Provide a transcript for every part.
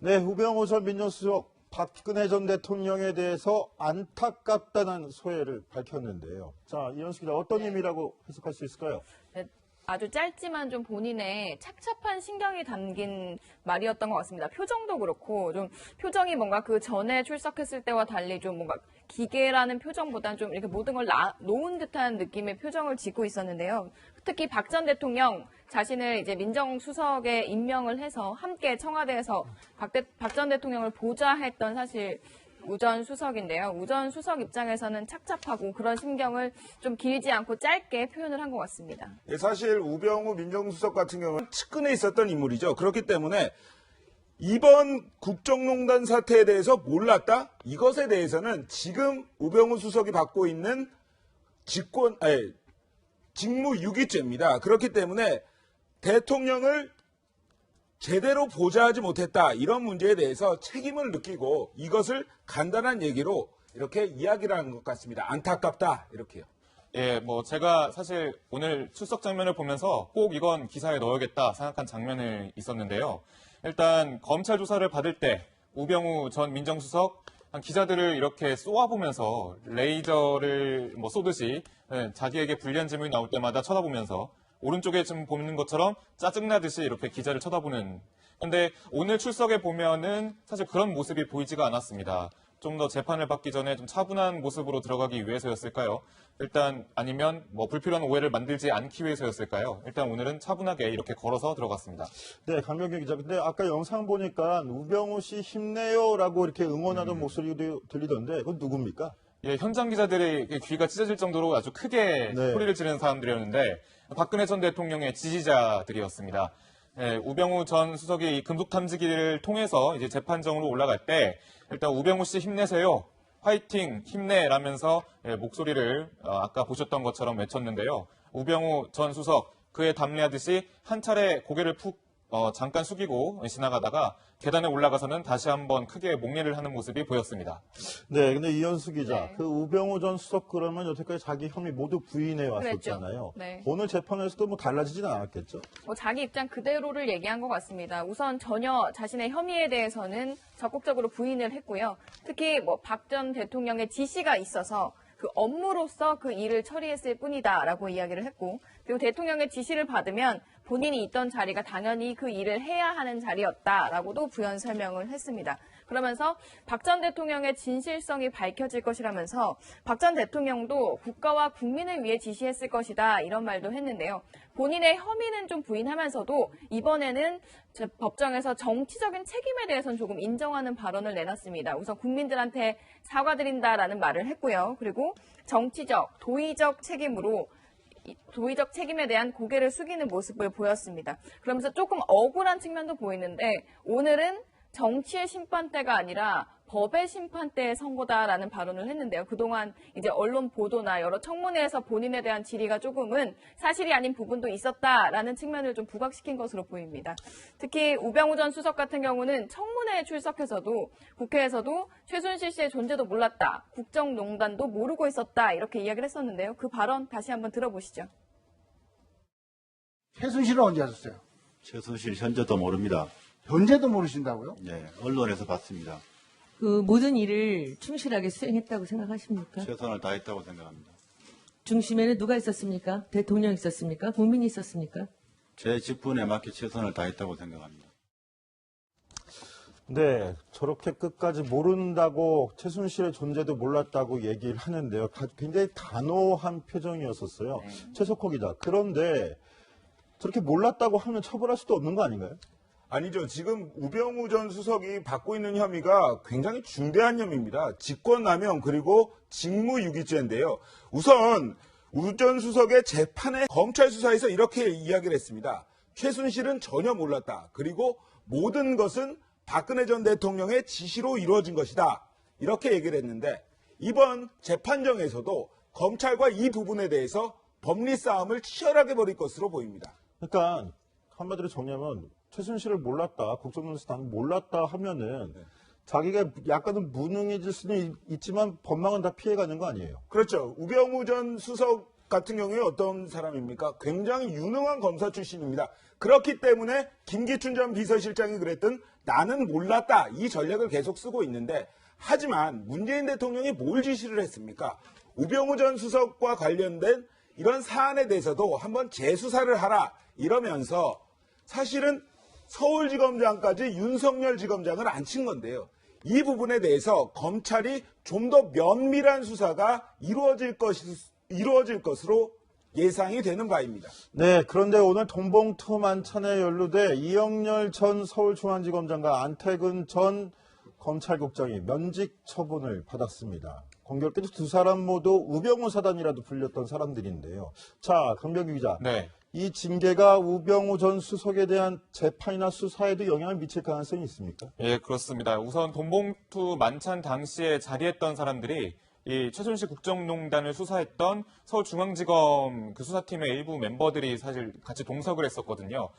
네, 우병우 전 민정수석 박근혜 전 대통령에 대해서 안타깝다는 소회를 밝혔는데요. 자, 이현수 기자 어떤 의미라고 해석할 수 있을까요? 네, 아주 짧지만 좀 본인의 착잡한 신경이 담긴 말이었던 것 같습니다. 표정도 그렇고 좀 표정이 뭔가 그 전에 출석했을 때와 달리 좀 뭔가 기계라는 표정보다는 좀 이렇게 모든 걸 놓은 듯한 느낌의 표정을 짓고 있었는데요. 특히 박 전 대통령 자신을 이제 민정수석에 임명을 해서 함께 청와대에서 박 전 대통령을 보좌했던 사실 우 전 수석인데요. 우 전 수석 입장에서는 착잡하고 그런 심경을 좀 길지 않고 짧게 표현을 한 것 같습니다. 예, 사실 우병우 민정수석 같은 경우는 측근에 있었던 인물이죠. 그렇기 때문에 이번 국정농단 사태에 대해서 몰랐다? 이것에 대해서는 지금 우병우 수석이 받고 있는 직무유기죄입니다. 그렇기 때문에 대통령을 제대로 보좌하지 못했다. 이런 문제에 대해서 책임을 느끼고 이것을 간단한 얘기로 이렇게 이야기를 하는 것 같습니다. 안타깝다. 이렇게요. 예, 뭐 제가 사실 오늘 출석 장면을 보면서 꼭 이건 기사에 넣어야겠다 생각한 장면이 있었는데요. 일단 검찰 조사를 받을 때 우병우 전 민정수석 기자들을 이렇게 쏘아보면서 레이저를 뭐 쏘듯이 자기에게 불리한 질문이 나올 때마다 쳐다보면서 오른쪽에 좀 보는 것처럼 짜증나듯이 이렇게 기자를 쳐다보는. 근데 오늘 출석에 보면은 사실 그런 모습이 보이지가 않았습니다. 좀 더 재판을 받기 전에 좀 차분한 모습으로 들어가기 위해서였을까요? 일단 아니면 뭐 불필요한 오해를 만들지 않기 위해서였을까요? 일단 오늘은 차분하게 이렇게 걸어서 들어갔습니다. 네, 강명규 기자. 근데 아까 영상 보니까 우병우 씨 힘내요라고 이렇게 응원하던 목소리도 들리던데 그건 누굽니까? 예, 현장 기자들의 귀가 찢어질 정도로 아주 크게 네. 소리를 지르는 사람들이었는데 박근혜 전 대통령의 지지자들이었습니다. 예, 우병우 전 수석이 이 금속 탐지기를 통해서 이제 재판정으로 올라갈 때 일단 우병우 씨 힘내세요. 화이팅, 힘내라면서 목소리를 아까 보셨던 것처럼 외쳤는데요. 우병우 전 수석 그에 답례하듯이 한 차례 고개를 푹 잠깐 숙이고 지나가다가 계단에 올라가서는 다시 한번 크게 목례를 하는 모습이 보였습니다. 네, 근데 이현수 기자, 네. 그 우병우 전 수석 그러면 여태까지 자기 혐의 모두 부인해 왔었잖아요. 그랬죠. 네. 오늘 재판에서도 뭐 달라지진 않았겠죠? 자기 입장 그대로를 얘기한 것 같습니다. 우선 전혀 자신의 혐의에 대해서는 적극적으로 부인을 했고요. 특히 뭐 박 전 대통령의 지시가 있어서 그 업무로서 그 일을 처리했을 뿐이다라고 이야기를 했고, 그리고 대통령의 지시를 받으면 본인이 있던 자리가 당연히 그 일을 해야 하는 자리였다라고도 부연 설명을 했습니다. 그러면서 박 전 대통령의 진실성이 밝혀질 것이라면서 박 전 대통령도 국가와 국민을 위해 지시했을 것이다 이런 말도 했는데요. 본인의 혐의는 좀 부인하면서도 이번에는 법정에서 정치적인 책임에 대해서는 조금 인정하는 발언을 내놨습니다. 우선 국민들한테 사과드린다라는 말을 했고요. 그리고 정치적, 도의적 책임에 대한 고개를 숙이는 모습을 보였습니다. 그러면서 조금 억울한 측면도 보이는데 오늘은 정치의 심판대가 아니라 법의 심판대의 선고다라는 발언을 했는데요. 그동안 이제 언론 보도나 여러 청문회에서 본인에 대한 질의가 조금은 사실이 아닌 부분도 있었다라는 측면을 좀 부각시킨 것으로 보입니다. 특히 우병우 전 수석 같은 경우는 청문회에 출석해서도 국회에서도 최순실 씨의 존재도 몰랐다, 국정농단도 모르고 있었다 이렇게 이야기를 했었는데요. 그 발언 다시 한번 들어보시죠. 최순실은 언제 하셨어요? 최순실 현재도 모릅니다. 현재도 모르신다고요? 네, 언론에서 봤습니다. 그 모든 일을 충실하게 수행했다고 생각하십니까? 최선을 다했다고 생각합니다. 중심에는 누가 있었습니까? 대통령이 있었습니까? 국민이 있었습니까? 제 직분에 맞게 최선을 다했다고 생각합니다. 네, 저렇게 끝까지 모른다고 최순실의 존재도 몰랐다고 얘기를 하는데요. 굉장히 단호한 표정이었었어요. 최석호 기자. 그런데 저렇게 몰랐다고 하면 처벌할 수도 없는 거 아닌가요? 아니죠. 지금 우병우 전 수석이 받고 있는 혐의가 굉장히 중대한 혐의입니다. 직권남용 그리고 직무유기죄인데요. 우선 우 전 수석의 재판에 검찰 수사에서 이렇게 이야기를 했습니다. 최순실은 전혀 몰랐다. 그리고 모든 것은 박근혜 전 대통령의 지시로 이루어진 것이다. 이렇게 얘기를 했는데 이번 재판정에서도 검찰과 이 부분에 대해서 법리 싸움을 치열하게 벌일 것으로 보입니다. 그러니까 한마디로 정리하면 최순실을 몰랐다, 국정농단 몰랐다 하면은 자기가 약간은 무능해질 수는 있지만 법망은 다 피해가는 거 아니에요? 그렇죠. 우병우 전 수석 같은 경우에 어떤 사람입니까? 굉장히 유능한 검사 출신입니다. 그렇기 때문에 김기춘 전 비서실장이 그랬던 나는 몰랐다 이 전략을 계속 쓰고 있는데 하지만 문재인 대통령이 뭘 지시를 했습니까? 우병우 전 수석과 관련된 이런 사안에 대해서도 한번 재수사를 하라 이러면서 사실은 서울지검장까지 윤석열 지검장을 앉힌 건데요. 이 부분에 대해서 검찰이 좀 더 면밀한 수사가 이루어질 것으로 예상이 되는 바입니다. 네, 그런데 오늘 돈봉투 만찬에 연루돼 이영렬 전 서울중앙지검장과 안태근 전 검찰국장이 면직 처분을 받았습니다. 공교롭게도 두 사람 모두 우병우 사단이라도 불렸던 사람들인데요. 자, 강병규 기자. 네. 이 징계가 우병우 전 수석에 대한 재판이나 수사에도 영향을 미칠 가능성이 있습니까? 예, 그렇습니다. 우선 돈봉투 만찬 당시에 자리했던 사람들이 이 최순실 국정농단을 수사했던 서울중앙지검 그 수사팀의 일부 멤버들이 사실 같이 동석을 했었거든요.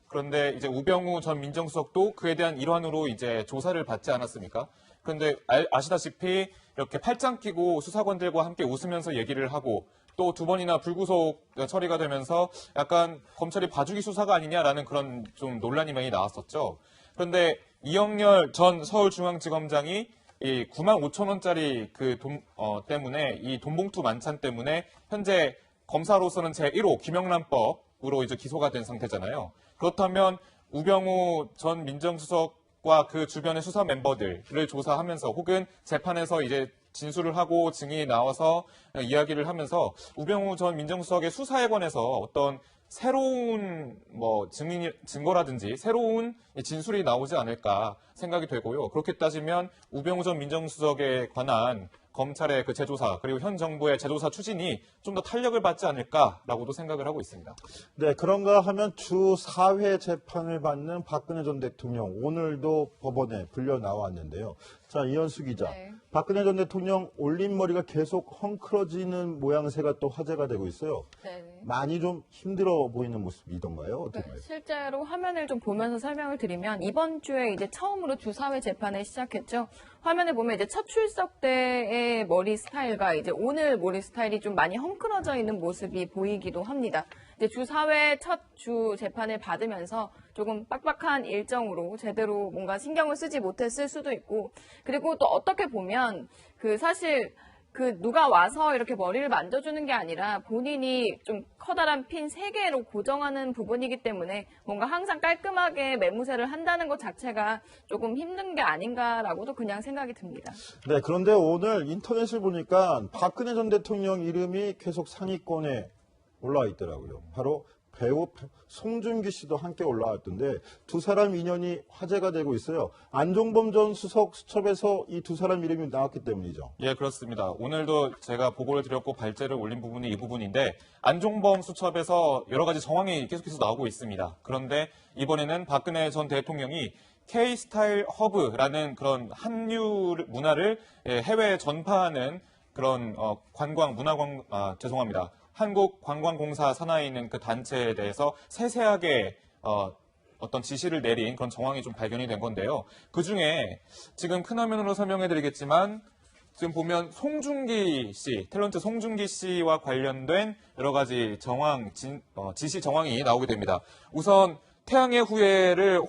그런데 이제 우병우 전 민정수석도 그에 대한 일환으로 이제 조사를 받지 않았습니까? 그런데 아시다시피 이렇게 팔짱 끼고 수사관들과 함께 웃으면서 얘기를 하고 또 두 번이나 불구속 처리가 되면서 약간 검찰이 봐주기 수사가 아니냐라는 그런 좀 논란이 많이 나왔었죠. 그런데 이영렬 전 서울중앙지검장이 이 9만 5천 원짜리 그 돈 때문에 이 돈봉투 만찬 때문에 현재 검사로서는 제1호 김영란법으로 이제 기소가 된 상태잖아요. 그렇다면 우병우 전 민정수석과 그 주변의 수사 멤버들을 조사하면서 혹은 재판에서 이제 진술을 하고 증인이 나와서 이야기를 하면서 우병우 전 민정수석의 수사에 관해서 어떤 새로운 증거라든지 새로운 진술이 나오지 않을까 생각이 되고요. 그렇게 따지면 우병우 전 민정수석에 관한 검찰의 그 재조사 그리고 현 정부의 재조사 추진이 좀 더 탄력을 받지 않을까라고도 생각을 하고 있습니다. 네, 그런가 하면 주 4회 재판을 받는 박근혜 전 대통령 오늘도 법원에 불려 나왔는데요. 자, 이현수 기자. 네. 박근혜 전 대통령 올림머리가 계속 헝클어지는 모양새가 또 화제가 되고 있어요. 네. 많이 좀 힘들어 보이는 모습이던가요? 어떤가요? 실제로 화면을 좀 보면서 설명을 드리면 이번 주에 이제 처음으로 주사회 재판을 시작했죠. 화면에 보면 이제 첫 출석 때의 머리 스타일과 이제 오늘 머리 스타일이 좀 많이 헝클어져 있는 모습이 보이기도 합니다. 이제 주사회 첫 주 재판을 받으면서 조금 빡빡한 일정으로 제대로 뭔가 신경을 쓰지 못했을 수도 있고, 그리고 또 어떻게 보면 사실 누가 와서 이렇게 머리를 만져주는 게 아니라 본인이 좀 커다란 핀 3개로 고정하는 부분이기 때문에 뭔가 항상 깔끔하게 매무새를 한다는 것 자체가 조금 힘든 게 아닌가라고도 그냥 생각이 듭니다. 네, 그런데 오늘 인터넷을 보니까 박근혜 전 대통령 이름이 계속 상위권에 올라와 있더라고요. 바로 배우 송중기 씨도 함께 올라왔던데 두 사람 인연이 화제가 되고 있어요. 안종범 전 수석 수첩에서 이 두 사람 이름이 나왔기 때문이죠. 예, 그렇습니다. 오늘도 제가 보고를 드렸고 발제를 올린 부분이 이 부분인데 안종범 수첩에서 여러 가지 정황이 계속해서 나오고 있습니다. 그런데 이번에는 박근혜 전 대통령이 K-스타일 허브라는 그런 한류 문화를 해외에 전파하는 그런 죄송합니다. 한국관광공사 산하에 있는 그 단체에 대해서 세세하게 어떤 지시를 내린 그런 정황이 좀 발견이 된 건데요. 그 중에 지금 큰 화면으로 설명해드리겠지만 지금 보면 송중기 씨, 탤런트 송중기 씨와 관련된 여러 가지 지시 정황이 나오게 됩니다. 우선 태양의 후예를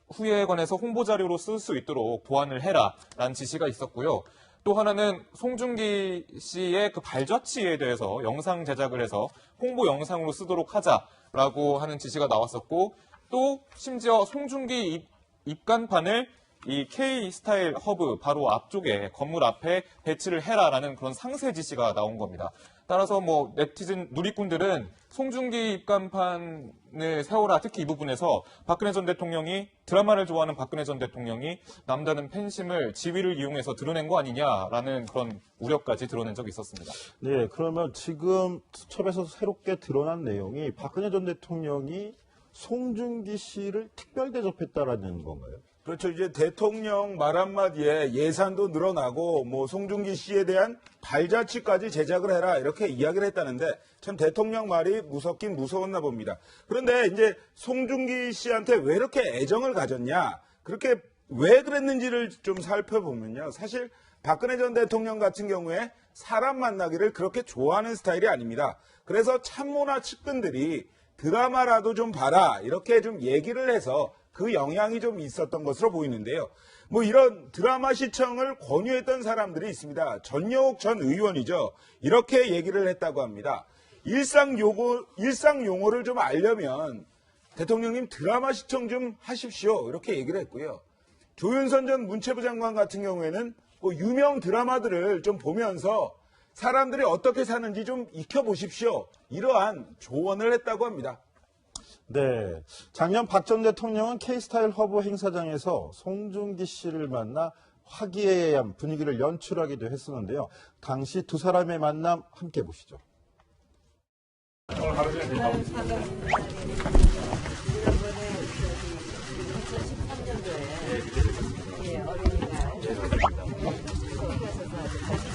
후예에 관해서 홍보자료로 쓸 수 있도록 보완을 해라라는 지시가 있었고요. 또 하나는 송중기 씨의 그 발자취에 대해서 영상 제작을 해서 홍보 영상으로 쓰도록 하자라고 하는 지시가 나왔었고, 또 심지어 송중기 입간판을 이 K-스타일 허브 바로 앞쪽에 건물 앞에 배치를 해라라는 그런 상세 지시가 나온 겁니다. 따라서 네티즌 누리꾼들은 송중기 입간판을 세워라, 특히 이 부분에서 박근혜 전 대통령이 드라마를 좋아하는 박근혜 전 대통령이 남다른 팬심을 지위를 이용해서 드러낸 거 아니냐라는 그런 우려까지 드러낸 적이 있었습니다. 네, 그러면 지금 수첩에서 새롭게 드러난 내용이 박근혜 전 대통령이 송중기 씨를 특별 대접했다라는 건가요? 그렇죠. 이제 대통령 말 한마디에 예산도 늘어나고 송중기 씨에 대한 발자취까지 제작을 해라 이렇게 이야기를 했다는데 참 대통령 말이 무섭긴 무서웠나 봅니다. 그런데 이제 송중기 씨한테 왜 이렇게 애정을 가졌냐, 그렇게 왜 그랬는지를 좀 살펴보면요. 사실 박근혜 전 대통령 같은 경우에 사람 만나기를 그렇게 좋아하는 스타일이 아닙니다. 그래서 참모나 측근들이 드라마라도 좀 봐라 이렇게 좀 얘기를 해서 그 영향이 좀 있었던 것으로 보이는데요. 뭐 이런 드라마 시청을 권유했던 사람들이 있습니다. 전여옥 전 의원이죠. 이렇게 얘기를 했다고 합니다. 일상 용어를 좀 알려면 대통령님 드라마 시청 좀 하십시오. 이렇게 얘기를 했고요. 조윤선 전 문체부 장관 같은 경우에는 뭐 유명 드라마들을 좀 보면서 사람들이 어떻게 사는지 좀 익혀보십시오. 이러한 조언을 했다고 합니다. 네. 작년 박 전 대통령은 K스타일 허브 행사장에서 송중기 씨를 만나 화기애애한 분위기를 연출하기도 했었는데요. 당시 두 사람의 만남 함께 보시죠.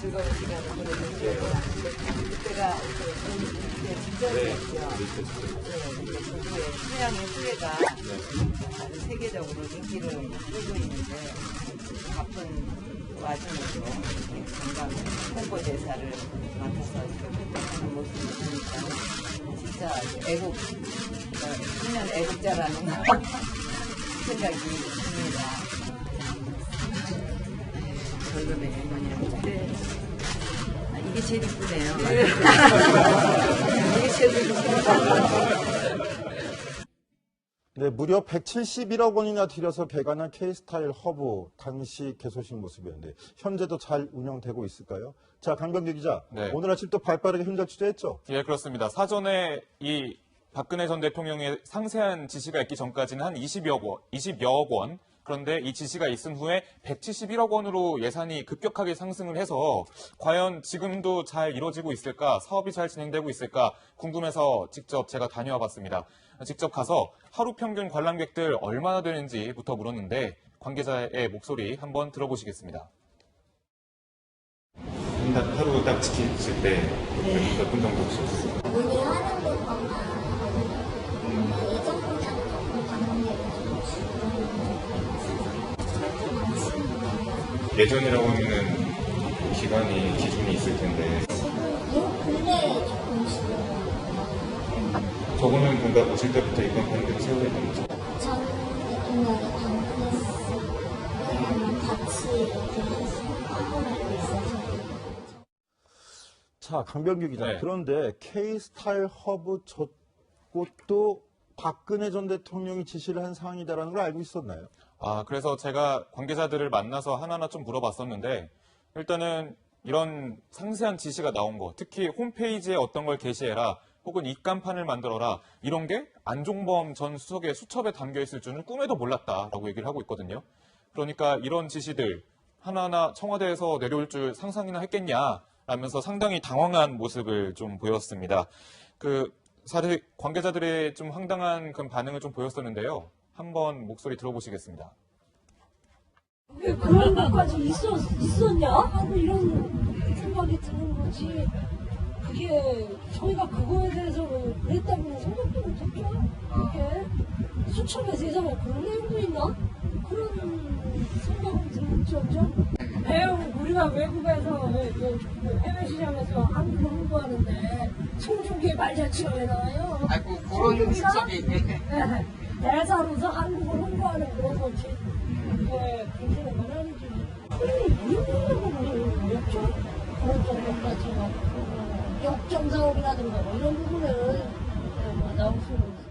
즐거운 시간을 보내주세요. 그때가 서양의 후예가 세계적으로 인기를 끌고 있는데 바쁜 와중에도 관광 홍보대사를 맡아서 협력하는 모습을 보니까 진짜 청년 애국자라는 생각이 듭니다. 결론의 뭐냐면 이게 제일 이쁘네요. 이게 제일 이쁘네요. 네, 무려 171억 원이나 들여서 개관한 K스타일 허브 당시 개소식 모습이었는데 현재도 잘 운영되고 있을까요? 자, 강병규 기자, 네. 오늘 아침 또 발빠르게 현장 취재했죠? 예, 그렇습니다. 사전에 박근혜 전 대통령의 상세한 지시가 있기 전까지는 한 20여억 원. 그런데 이 지시가 있은 후에 171억 원으로 예산이 급격하게 상승을 해서 과연 지금도 잘 이루어지고 있을까, 사업이 잘 진행되고 있을까 궁금해서 직접 제가 다녀와 봤습니다. 직접 가서 하루 평균 관람객들 얼마나 되는지부터 물었는데 관계자의 목소리 한번 들어보시겠습니다. 하루 딱 지켰을 때 몇 분 정도 오셨어요? 오늘 하는 것보다 예전보다는 조금 방문객이 예전이라고 하면은 기준이 있을 텐데 요 근래에 조금씩 저거는 뭔가 오실 때부터 이번 편들을 세우겠다는 거죠? 전 대통령이 방문했을 때 같이 이렇게 해서 방문하고 있어서 자, 강병규 기자. 네. 그런데 K스타일 허브 저곳도 박근혜 전 대통령이 지시를 한 사항이다라는 걸 알고 있었나요? 그래서 제가 관계자들을 만나서 하나하나 좀 물어봤었는데 일단은 이런 상세한 지시가 나온 거, 특히 홈페이지에 어떤 걸 게시해라 혹은 입간판을 만들어라 이런 게 안종범 전 수석의 수첩에 담겨 있을 줄은 꿈에도 몰랐다라고 얘기를 하고 있거든요. 그러니까 이런 지시들 하나하나 청와대에서 내려올 줄 상상이나 했겠냐라면서 상당히 당황한 모습을 좀 보였습니다. 사실 관계자들의 좀 황당한 그런 반응을 좀 보였었는데요. 한번 목소리 들어보시겠습니다. 왜 그런 것까지 있었냐? 하고 이런 생각이 드는 거지. 그게 저희가 그거에 대해서 그랬다고는 생각도 못했죠. 그게 수첩에서 예전에 그런 내용도 있나? 그런 생각은 들었죠. 배우 우리가 외국에서 해외 시장에서 한국을 홍보하는데 송중기의 말자취가 왜 나와요? 아이고 그런 수첩이 대사로서 한국을 홍보하는 그런 거지. 왜 그렇게 말하는지. 우리 없죠? 그런 정도까지 역정 사업이라든가 뭐 이런 부분은 나올 수는 있겠죠.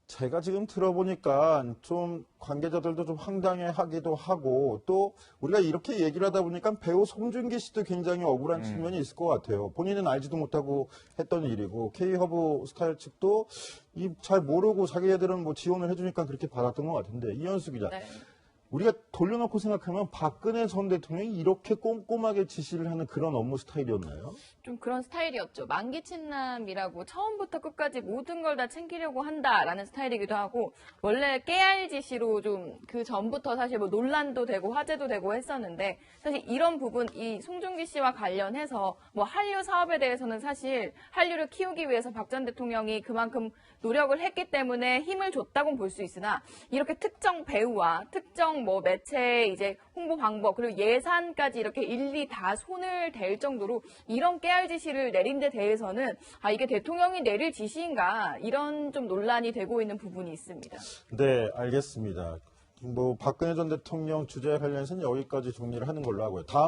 제가 지금 들어보니까 좀 관계자들도 좀 황당해하기도 하고 또 우리가 이렇게 얘기를 하다 보니까 배우 송중기 씨도 굉장히 억울한 측면이 있을 것 같아요. 본인은 알지도 못하고 했던 일이고 K허브 스타일 측도 잘 모르고 자기네들은 뭐 지원을 해주니까 그렇게 받았던 것 같은데 이현수 기자. 네. 우리가 돌려놓고 생각하면 박근혜 전 대통령이 이렇게 꼼꼼하게 지시를 하는 그런 업무 스타일이었나요? 좀 그런 스타일이었죠. 만기친남이라고 처음부터 끝까지 모든 걸 다 챙기려고 한다라는 스타일이기도 하고 원래 깨알지시로 좀 그 전부터 사실 뭐 논란도 되고 화제도 되고 했었는데 사실 이런 부분 이 송중기 씨와 관련해서 뭐 한류 사업에 대해서는 사실 한류를 키우기 위해서 박 전 대통령이 그만큼 노력을 했기 때문에 힘을 줬다고는 볼 수 있으나 이렇게 특정 배우와 특정 특정 뭐 매체 이제 홍보 방법 그리고 예산까지 이렇게 일일이 다 손을 댈 정도로 이런 깨알 지시를 내린 데 대해서는 이게 대통령이 내릴 지시인가 이런 좀 논란이 되고 있는 부분이 있습니다. 네, 알겠습니다. 박근혜 전 대통령 주제에 관련해서는 여기까지 정리를 하는 걸로 하고요. 다음